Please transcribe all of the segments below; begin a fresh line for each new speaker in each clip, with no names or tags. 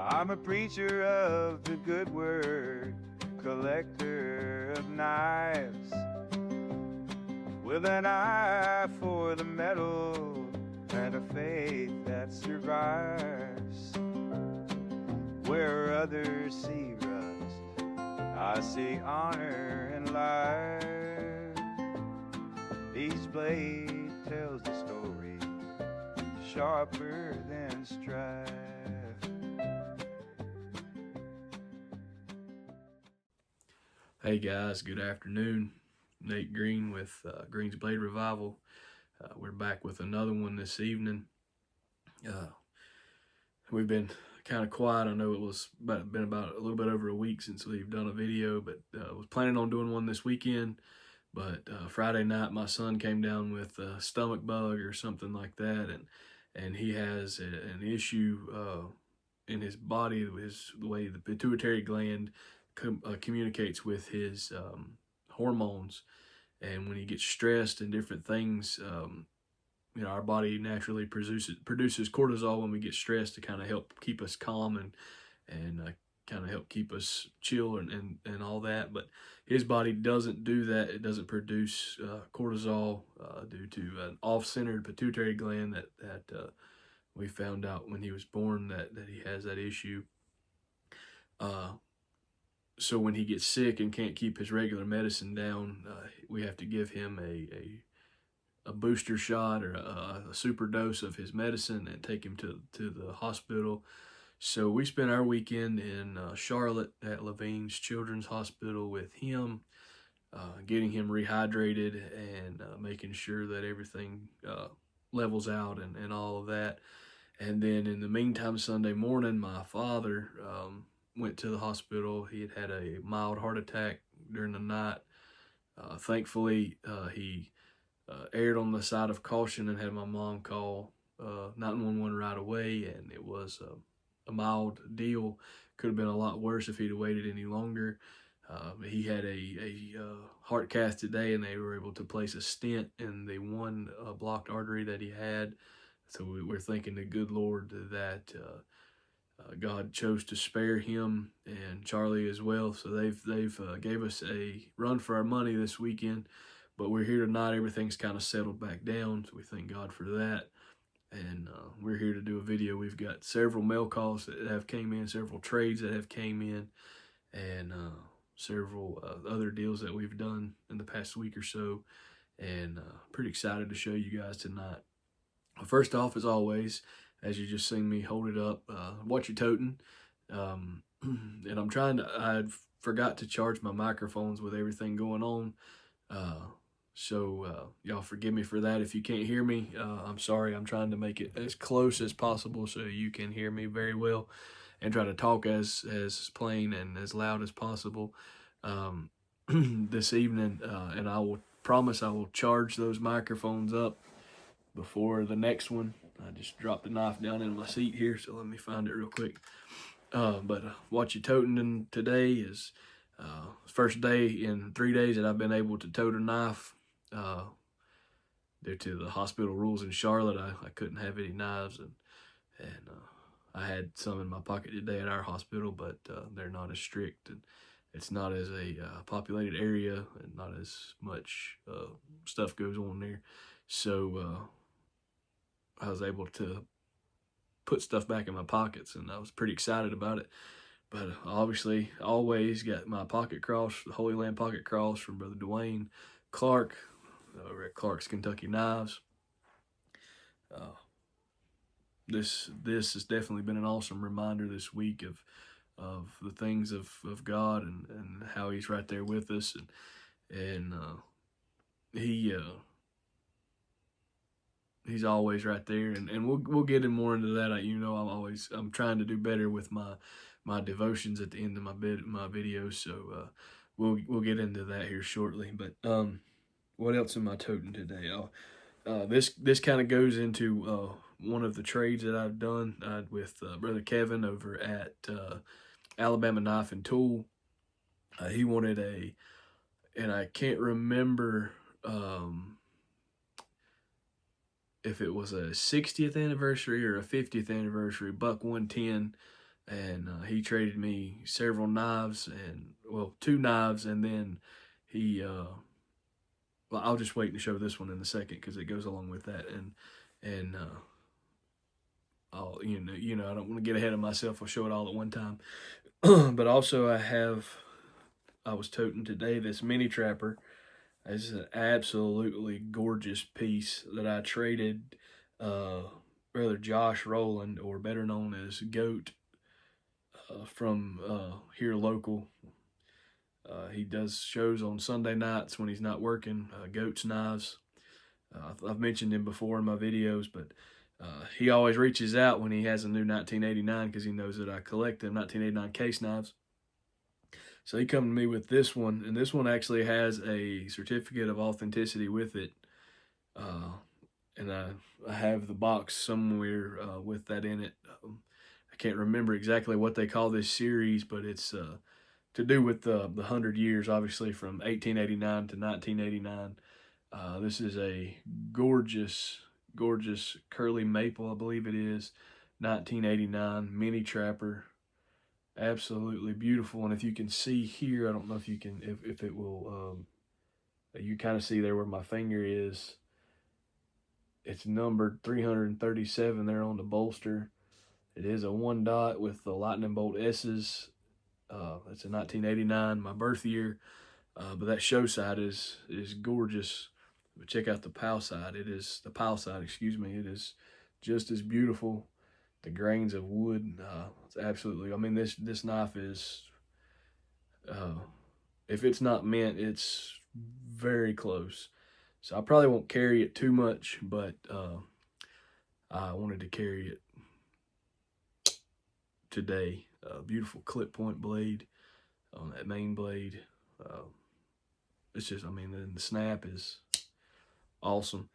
I'm a preacher of the good word, collector of knives, with an eye for the metal and a faith that survives. Where others see rust, I see honor and life. Each blade tells the story, sharper than strife.
Hey guys, good afternoon. Nate Green with Green's Blade Revival. We're back with another one this evening. We've been kind of quiet. I know it was been about a little bit over a week since we've done a video, but was planning on doing one this weekend. But Friday night, my son came down with a stomach bug or something like that, and he has an issue in his body, the way the pituitary gland communicates with his hormones, and when he gets stressed and different things, our body naturally produces cortisol when we get stressed to kind of help keep us calm and kind of help keep us chill and all that. But his body doesn't do that. It doesn't produce cortisol due to an off-centered pituitary gland that we found out when he was born that he has that issue. So when he gets sick and can't keep his regular medicine down, we have to give him a booster shot or a super dose of his medicine and take him to the hospital. So we spent our weekend in Charlotte at Levine's Children's Hospital with him, getting him rehydrated and making sure that everything levels out and all of that. And then in the meantime, Sunday morning, my father went to the hospital. He had a mild heart attack during the night. Thankfully, he erred on the side of caution and had my mom call 911 right away, and it was a mild deal. Could have been a lot worse if he'd waited any longer. He had a heart cath today, and they were able to place a stent in the one blocked artery that he had. So we're thanking the good Lord that God chose to spare him and Charlie as well. So they've gave us a run for our money this weekend, but we're here tonight. Everything's kind of settled back down, so we thank God for that. And we're here to do a video. We've got several mail calls that have came in, several trades that have came in, and several other deals that we've done in the past week or so. And pretty excited to show you guys tonight. First off, as always, as you just seen me hold it up, what you toting. And I forgot to charge my microphones with everything going on. So y'all forgive me for that. If you can't hear me, I'm sorry. I'm trying to make it as close as possible so you can hear me very well and try to talk as plain and as loud as possible this evening. And I will promise I will charge those microphones up before the next one. I just dropped the knife down in my seat here, so let me find it real quick. But what you toting today is first day in 3 days that I've been able to tote a knife. Due to the hospital rules in Charlotte, I couldn't have any knives, and I had some in my pocket today at our hospital, but they're not as strict, and it's not as a populated area, and not as much stuff goes on there. So I was able to put stuff back in my pockets, and I was pretty excited about it. But obviously, always got my pocket cross, the Holy Land pocket cross from Brother Dwayne Clark over at Clark's Kentucky Knives. This has definitely been an awesome reminder this week of the things of God and how He's right there with us, and He's always right there, and we'll get in more into that. I'm trying to do better with my devotions at the end of my videos, so we'll get into that here shortly. But what else am I toting today? This kind of goes into one of the trades that I've done with Brother Kevin over at Alabama Knife and Tool. He wanted and I can't remember if it was a 60th anniversary or a 50th anniversary buck 110 and he traded me several knives, and well, 2 knives, and then he well, I'll just wait to show this one in a second because it goes along with that, and I'll I don't want to get ahead of myself. I'll show it all at one time. But also I was toting today this mini trapper. This is an absolutely gorgeous piece that I traded brother Josh Rowland, or better known as Goat, from here local. He does shows on Sunday nights when he's not working. Goat's Knives. I've mentioned him before in my videos, but he always reaches out when he has a new 1989 because he knows that I collect them 1989 case knives. So he come to me with this one, and this one actually has a certificate of authenticity with it. And I have the box somewhere with that in it. I can't remember exactly what they call this series, but it's to do with the 100 years, obviously, from 1889 to 1989. This is a gorgeous, gorgeous curly maple, I believe it is, 1989 mini trapper. Absolutely beautiful. And if you can see here, I don't know if you can, if it will, you kind of see there where my finger is. It's numbered 337 there on the bolster. It is a 1 dot with the lightning bolt S's. It's a 1989, my birth year. But that show side is gorgeous. But check out the pile side. It is the pile side, excuse me. It is just as beautiful. The grains of wood, it's absolutely. I mean, this knife is, if it's not mint, it's very close. So I probably won't carry it too much, but I wanted to carry it today. Beautiful clip point blade on that main blade. It's just, I mean, the snap is awesome.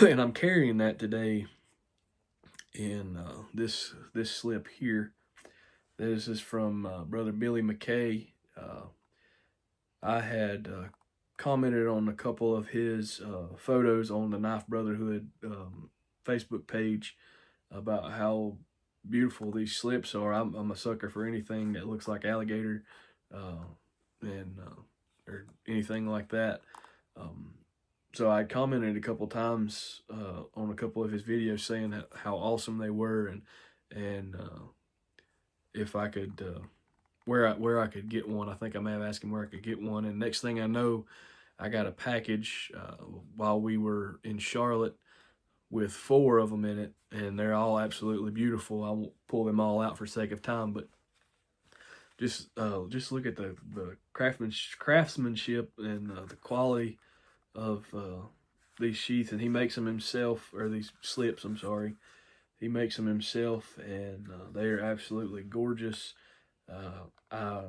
And I'm carrying that today in this slip here. This is from brother Billy McKay. I had commented on a couple of his photos on the Knife Brotherhood Facebook page about how beautiful these slips are. I'm a sucker for anything that looks like alligator and or anything like that. So I commented a couple times on a couple of his videos saying how awesome they were, and if I could where I could get one. I think I may have asked him where I could get one, and next thing I know, I got a package while we were in Charlotte with 4 of them in it, and they're all absolutely beautiful. I won't pull them all out for sake of time, but just look at the craftsmanship and the quality of these sheaths. And he makes them himself, or these slips, I'm sorry. He makes them himself, and they are absolutely gorgeous. I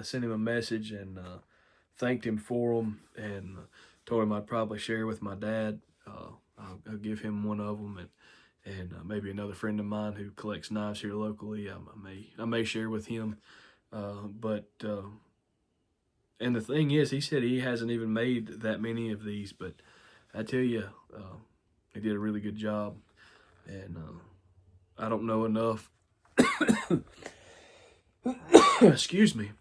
sent him a message and thanked him for them, and told him I'd probably share with my dad. I'll give him one of them, and maybe another friend of mine who collects knives here locally. I may share with him. And the thing is, he said he hasn't even made that many of these, but I tell you, he did a really good job. And I don't know enough. Excuse me.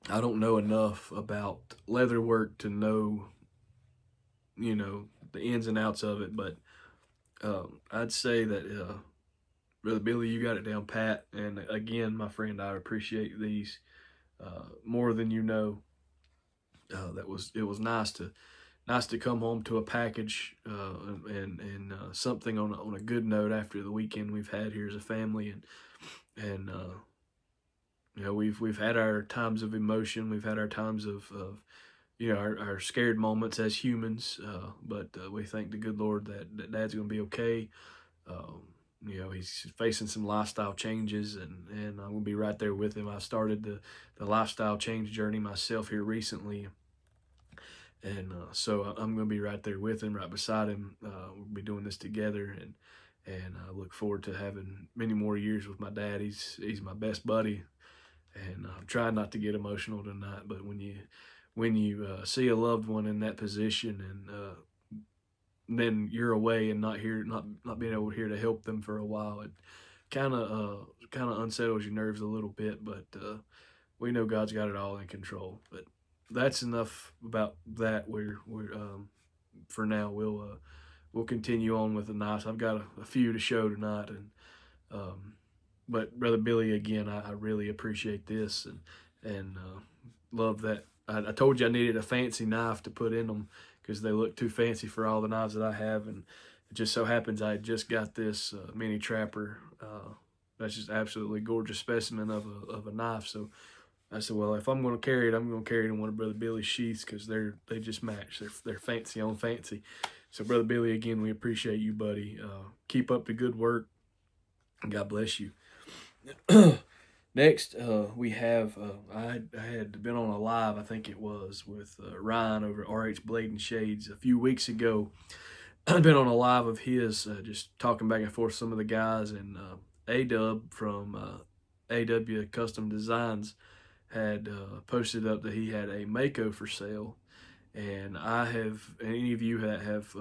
I don't know enough about leather work to know, the ins and outs of it, but I'd say that Brother Billy, you got it down pat. And again, my friend, I appreciate these more than you know. It was nice to come home to a package and something on a good note after the weekend we've had here as a family, and we've had our times of emotion, we've had our times of our scared moments as humans, but we thank the good Lord that Dad's gonna be okay. He's facing some lifestyle changes, and I'm gonna be right there with him. I started the lifestyle change journey myself here recently. And so I'm going to be right there with him, right beside him. We'll be doing this together, and I look forward to having many more years with my dad. He's my best buddy, and I'm trying not to get emotional tonight. But when you see a loved one in that position, and then you're away and not being able to help them for a while, kind of unsettles your nerves a little bit, but we know God's got it all in control. But that's enough about that. We're for now we'll continue on with the knives. I've got a few to show tonight, and but Brother Billy, again, I really appreciate this, and love that. I told you I needed a fancy knife to put in them because they look too fancy for all the knives that I have, and it just so happens I just got this mini trapper. That's just absolutely gorgeous specimen of a knife. So I said, well, if I'm going to carry it, I'm going to carry it in one of Brother Billy's sheaths because they just match. They're fancy on fancy. So Brother Billy, again, we appreciate you, buddy. Keep up the good work. God bless you. Next, we have, I had been on a live, I think it was, with Ryan over at RH Blade and Shades a few weeks ago. I'd been on a live of his, just talking back and forth with some of the guys, and A-Dub from AW Custom Designs had posted up that he had a Mako for sale. And any of you that have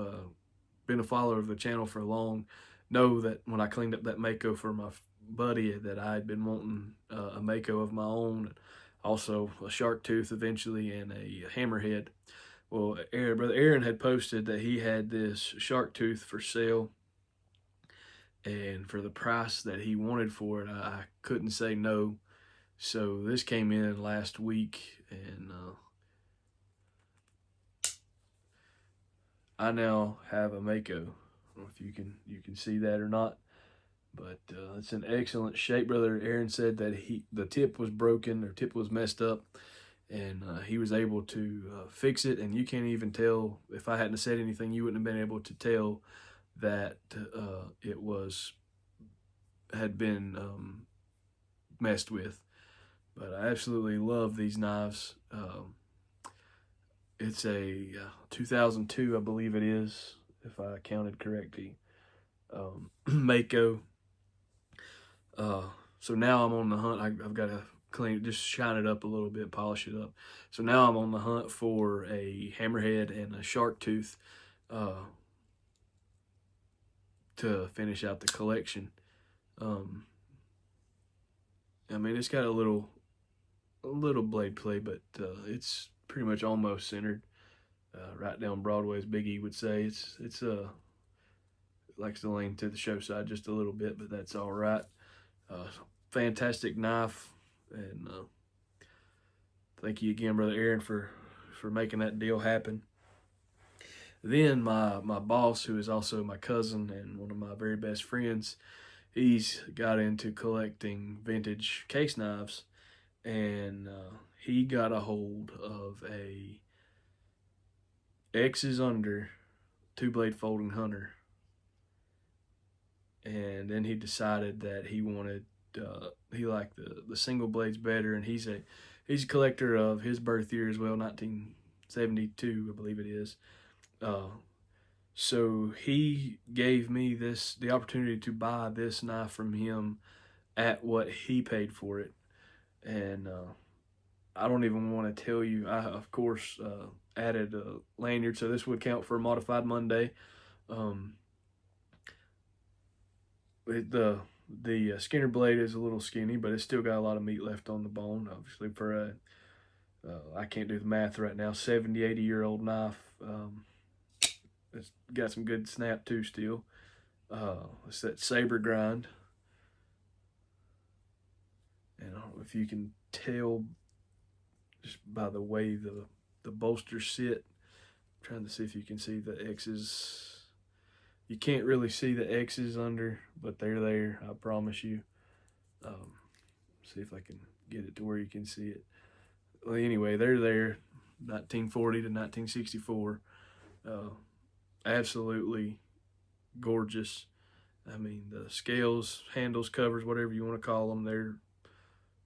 been a follower of the channel for long know that when I cleaned up that Mako for my buddy, that I had been wanting a Mako of my own, also a shark tooth eventually, and a hammerhead. Well, Brother Aaron had posted that he had this shark tooth for sale, and for the price that he wanted for it, I couldn't say no. So this came in last week, and I now have a Mako. I don't know if you can see that or not, but it's in excellent shape. Brother Aaron said that the tip was broken, or tip was messed up, and he was able to fix it. And you can't even tell, if I hadn't said anything, you wouldn't have been able to tell that it had been messed with. But I absolutely love these knives. It's a 2002, I believe it is, if I counted correctly, Mako. So now I'm on the hunt. I've got to clean it, just shine it up a little bit, polish it up. So now I'm on the hunt for a hammerhead and a shark tooth to finish out the collection. I mean, it's got a little blade play, but it's pretty much almost centered, right down Broadway, as Big E would say. It's likes to lean to the show side just a little bit, but that's all right. Fantastic knife, and thank you again, Brother Aaron, for making that deal happen. Then my boss, who is also my cousin and one of my very best friends, he's got into collecting vintage case knives, and he got a hold of a X's Under 2-blade folding hunter, and then he decided that he wanted he liked the single blades better, and he's a collector of his birth year as well, 1972, I believe it is. So he gave me the opportunity to buy this knife from him at what he paid for it. And I don't even want to tell you, I of course added a lanyard, so this would count for a modified Monday. The Skinner blade is a little skinny, but it's still got a lot of meat left on the bone. Obviously, for a I can't do the math right now, 70, 80-year-old knife. It's got some good snap too still. It's that saber grind. And I don't know if you can tell just by the way the bolsters sit. I'm trying to see if you can see the X's. You can't really see the X's under, but they're there, I promise you. See if I can get it to where you can see it. Well, anyway, they're there, 1940 to 1964. Absolutely gorgeous. I mean, the scales, handles, covers, whatever you want to call them, they're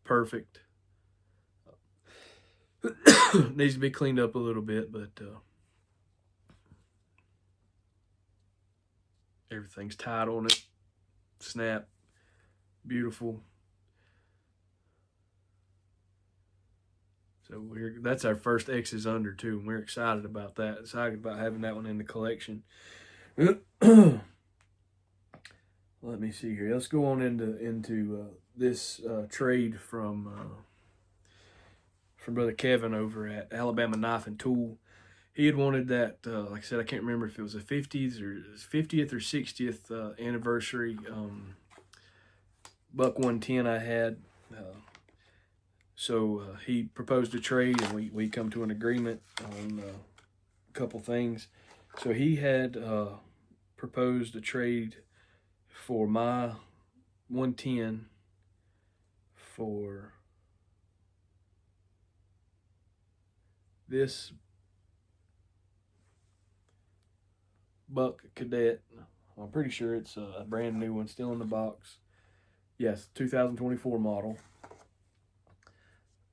perfect. Needs to be cleaned up a little bit, but everything's tight on it. Snap. Beautiful. So that's our first X's Under too, and we're excited about that. Excited about having that one in the collection. let me see here. Let's go on into this trade from Brother Kevin over at Alabama Knife and Tool. He had wanted that, like I said, I can't remember if it was a 50th or 60th anniversary buck 110 I had. So he proposed a trade, and we come to an agreement on a couple things. So he had proposed a trade for my 110 for this buck cadet. I'm pretty sure it's a brand new one, still in the box. Yes, 2024 model.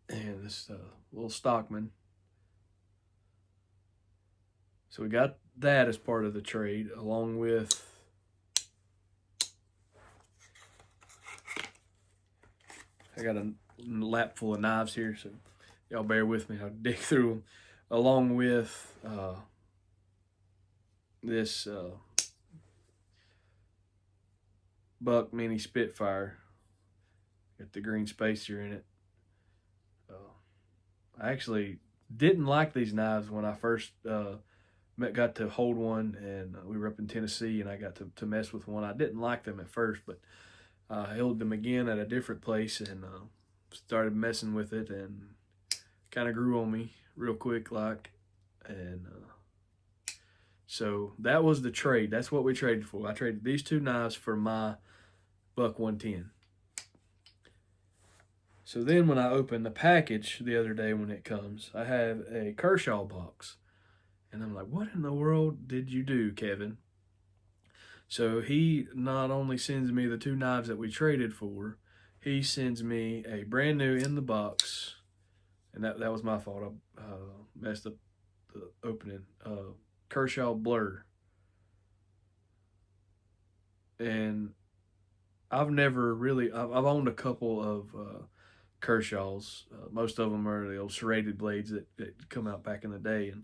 And this little Stockman. So we got that as part of the trade, along with I got a lap full of knives here, so y'all bear with me. I'll dig through them, along with this Buck Mini Spitfire. Got the green spacer in it. I actually didn't like these knives when I first got to hold one, and we were up in Tennessee, and I got to mess with one. I didn't like them at first, but I held them again at a different place and started messing with it, and kind of grew on me real quick, like. And so that was the trade. That's what we traded for. I traded these two knives for my buck 110. So then when I opened the package the other day when it comes, I have a Kershaw box. And I'm like, what in the world did you do, Kevin? So he not only sends me the two knives that we traded for, he sends me a brand new in the box. And that was my fault. I messed up the opening. Kershaw Blur. And I've never really, I've owned a couple of Kershaws. Most of them are the old serrated blades that come out back in the day, and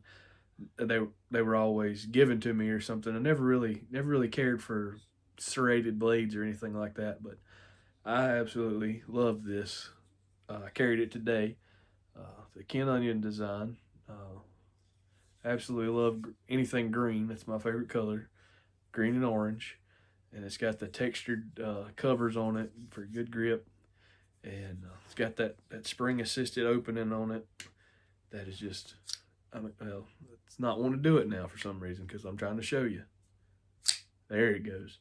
they were always given to me or something. I never really cared for serrated blades or anything like that, but I absolutely love this. I carried it today. The Ken Onion design. Absolutely love anything green. That's my favorite color, green and orange. And it's got the textured covers on it for good grip. And it's got that spring-assisted opening on it. That is just, well, it's not want to do it now for some reason because I'm trying to show you. There it goes.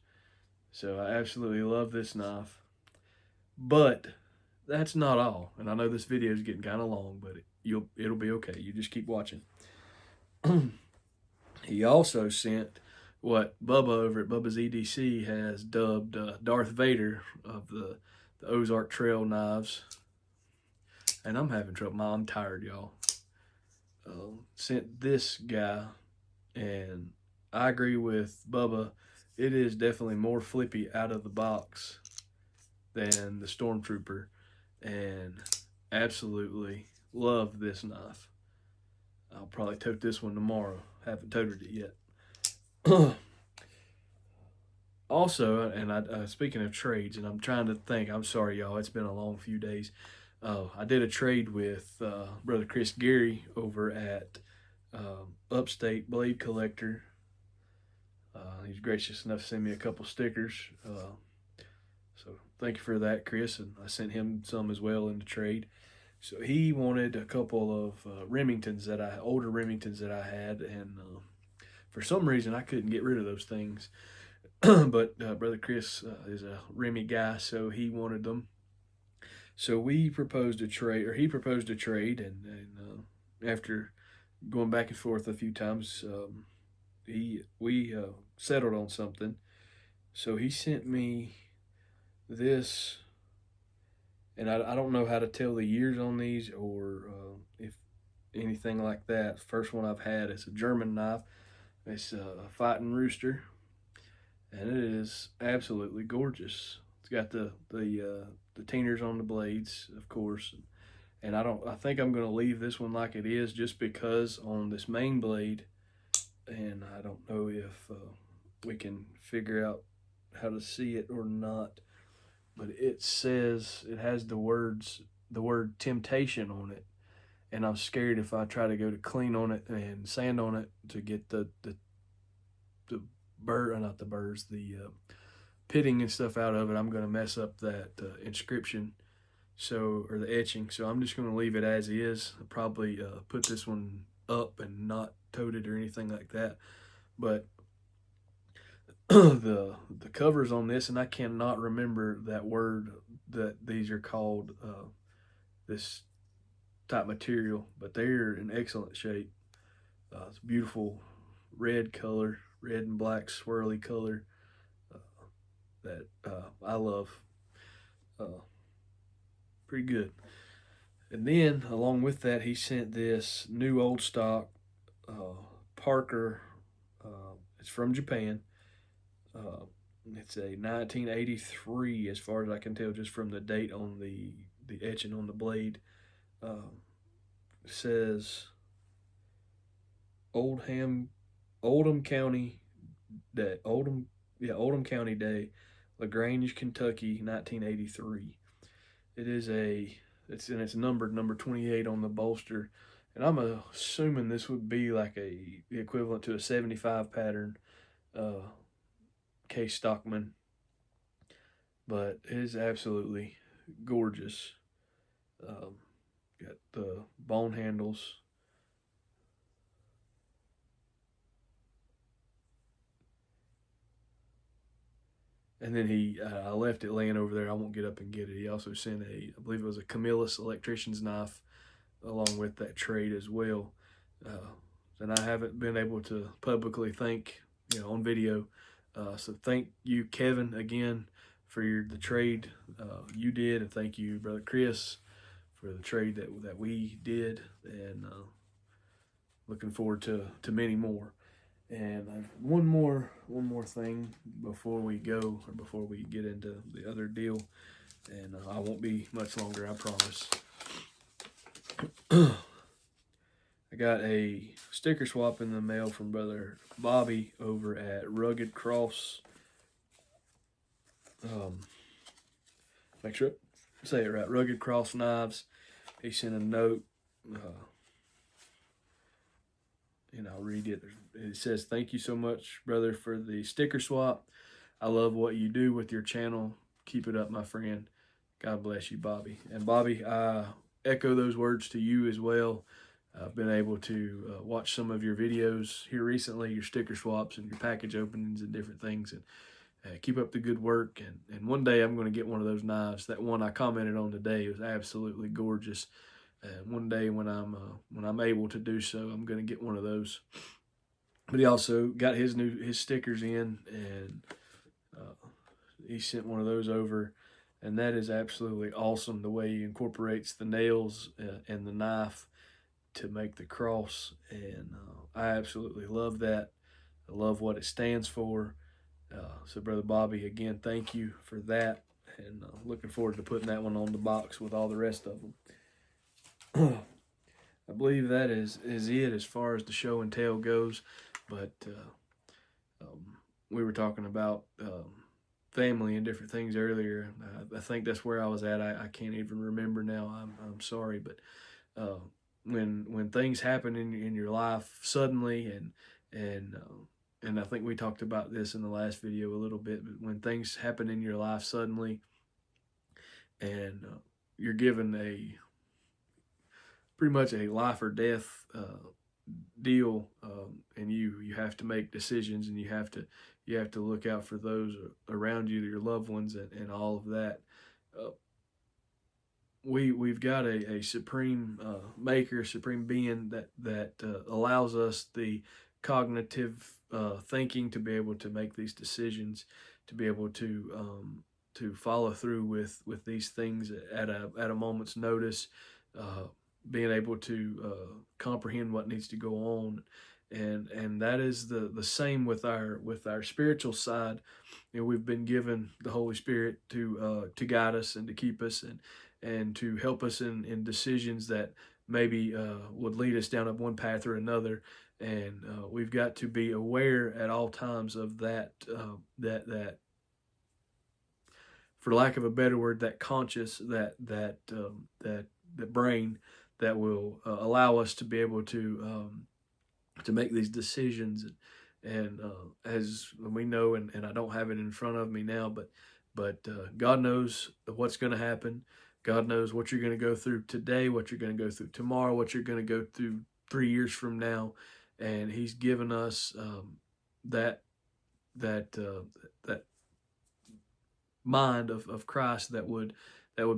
So I absolutely love this knife. But that's not all. And I know this video is getting kind of long, but it'll be okay. You just keep watching. He also sent what Bubba over at Bubba's EDC has dubbed Darth Vader of the Ozark Trail knives. And I'm having trouble. I'm tired, y'all. Sent this guy, and I agree with Bubba. It is definitely more flippy out of the box than the Stormtrooper, and absolutely love this knife. I'll probably tote this one tomorrow. Haven't toted it yet. Also, and speaking of trades, and I'm trying to think, I'm sorry, y'all, it's been a long few days. I did a trade with Brother Chris Gary over at Upstate Blade Collector. He's gracious enough to send me a couple stickers. So thank you for that, Chris, and I sent him some as well in the trade. So he wanted a couple of older Remingtons that I had, and for some reason I couldn't get rid of those things. But Brother Chris is a Remy guy, so he wanted them. So we proposed a trade, or he proposed a trade, and after going back and forth a few times, we settled on something. So he sent me this, and I don't know how to tell the years on these or if anything like that. First one I've had is a German knife. It's a Fighting Rooster, and it is absolutely gorgeous. It's got the Teiners on the blades, of course, and I think I'm going to leave this one like it is just because on this main blade, and I don't know if we can figure out how to see it or not, but it says it has the word temptation on it, and I'm scared if I try to go to clean on it and sand on it to get the bird, not the birds, the pitting and stuff out of it, I'm going to mess up that inscription, so, or the etching. So I'm just going to leave it as is. I'll probably put this one up and not tote it or anything like that. But the covers on this, and I cannot remember that word that these are called, this type material, but they're in excellent shape. It's beautiful red color, red and black swirly color, uh, that I love. Uh, Pretty good. And then along with that, he sent this new old stock Parker. It's from Japan. Uh, it's a 1983, as far as I can tell, just from the date on the etching on the blade. It says Oldham County Day, Oldham County Day, LaGrange, Kentucky, 1983. It's numbered number 28 on the bolster, and I'm assuming this would be like the equivalent to a 75 pattern Case Stockman, but it is absolutely gorgeous. Got the bone handles. And then I left it laying over there. I won't get up and get it. He also sent I believe it was a Camillus electrician's knife along with that trade as well. And I haven't been able to publicly thank, on video. So thank you, Kevin, again for the trade you did, and thank you, Brother Chris, for the trade that we did, and looking forward to many more. And one more thing before we go, or before we get into the other deal, and I won't be much longer, I promise. I got a sticker swap in the mail from Brother Bobby over at Rugged Cross. Make sure I say it right. Rugged Cross Knives. He sent a note. And I'll read it. It says, "Thank you so much, brother, for the sticker swap. I love what you do with your channel. Keep it up, my friend. God bless you, Bobby." And Bobby, I echo those words to you as well. I've been able to watch some of your videos here recently, your sticker swaps and your package openings and different things. And keep up the good work. And one day I'm going to get one of those knives. That one I commented on today was absolutely gorgeous. One day when I'm able to do so, I'm going to get one of those. But he also got his stickers in, and he sent one of those over, and that is absolutely awesome, the way he incorporates the nails and the knife to make the cross. And I absolutely love that. I love what it stands for. So Brother Bobby, again, thank you for that, and looking forward to putting that one on the box with all the rest of them. I believe that is it as far as the show and tell goes. But we were talking about family and different things earlier. I think that's where I was at. I can't even remember now. I'm sorry, but when things happen in your life suddenly, and I think we talked about this in the last video a little bit, but when things happen in your life suddenly, and you're given pretty much a life or death deal, and you have to make decisions, and you have to look out for those around you, your loved ones, and all of that. We've got a supreme maker, supreme being that allows us the cognitive thinking to be able to make these decisions, to be able to follow through with these things at a moment's notice. Being able to comprehend what needs to go on, and that is the same with our spiritual side. We've been given the Holy Spirit to guide us and to keep us and to help us in decisions that maybe would lead us down one path or another. And we've got to be aware at all times of that for lack of a better word, that conscious, that brain that will allow us to be able to make these decisions. And as we know, and I don't have it in front of me now, but God knows what's going to happen. God knows what you're going to go through today, what you're going to go through tomorrow, what you're going to go through 3 years from now, and He's given us that that that mind of Christ that would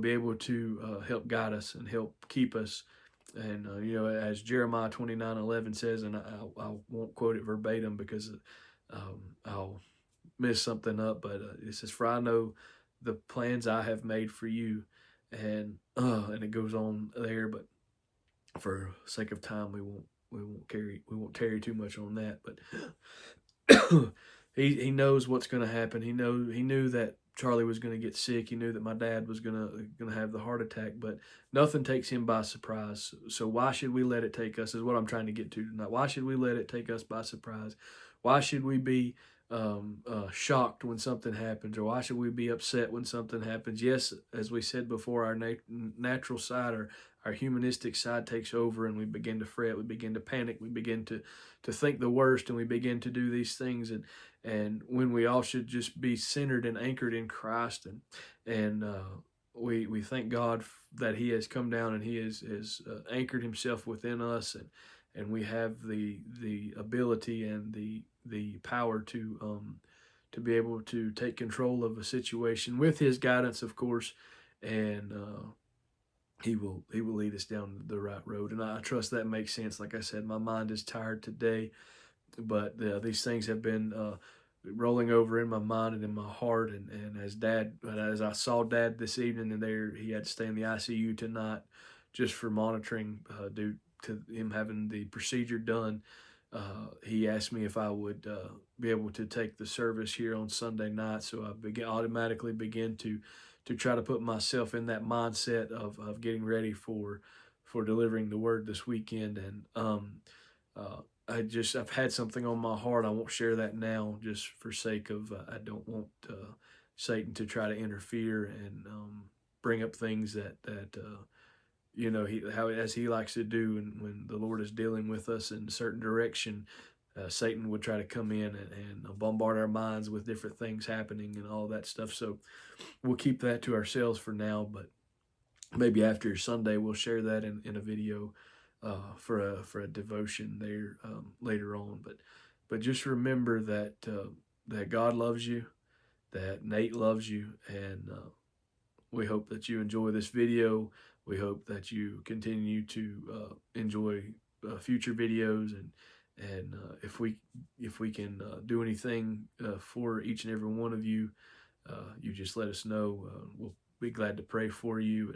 be able to help guide us and help keep us. And as Jeremiah 29:11 says, and I won't quote it verbatim because I'll mess something up, but it says, "For I know the plans I have made for you," and it goes on there. But for sake of time, we won't tarry too much on that. But he knows what's going to happen. He knew that Charlie was going to get sick. He knew that my dad was going to have the heart attack, but nothing takes him by surprise. So why should we let it take us, is what I'm trying to get to tonight. Why should we let it take us by surprise? Why should we be shocked when something happens, or why should we be upset when something happens? Yes, as we said before, our natural side, our humanistic side takes over, and we begin to fret, we begin to panic, we begin to think the worst, and we begin to do these things, and when we all should just be centered and anchored in Christ, and we thank God that He has come down and He has anchored Himself within us, and we have the ability and the power to be able to take control of a situation with His guidance, of course, and He will lead us down the right road. And I trust that makes sense. Like I said, my mind is tired today, but these things have been rolling over in my mind and in my heart. And as I saw Dad this evening, and there he had to stay in the ICU tonight just for monitoring due to him having the procedure done. He asked me if I would be able to take the service here on Sunday night, so I automatically begin to try to put myself in that mindset of getting ready for delivering the word this weekend. And I've had something on my heart. I won't share that now, just for sake of I don't want Satan to try to interfere and bring up things that as he likes to do. And when the Lord is dealing with us in a certain direction, Satan would try to come in and bombard our minds with different things happening and all that stuff. So we'll keep that to ourselves for now, but maybe after Sunday we'll share that in a video for a devotion there later on. But just remember that God loves you, that Nate loves you, and we hope that you enjoy this video. We hope that you continue to enjoy future videos, and if we can do anything for each and every one of you, you just let us know. We'll be glad to pray for you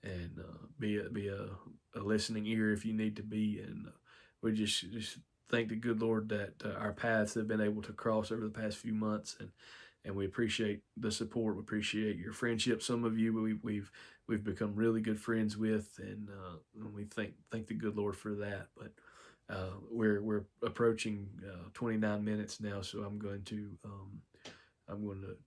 and be a listening ear if you need to be. And we just thank the good Lord that our paths have been able to cross over the past few months, and we appreciate the support. We appreciate your friendship. Some of you we've become really good friends with, and we thank the good Lord for that. But we're approaching 29 minutes now, so I'm going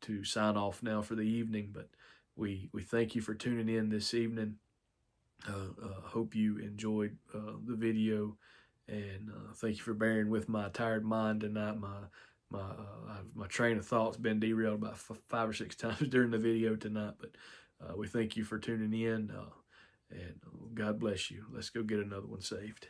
to sign off now for the evening. But we thank you for tuning in this evening. Hope you enjoyed the video, and thank you for bearing with my tired mind tonight. My train of thought's been derailed about 5 or 6 times during the video tonight, but we thank you for tuning in, and God bless you. Let's go get another one saved.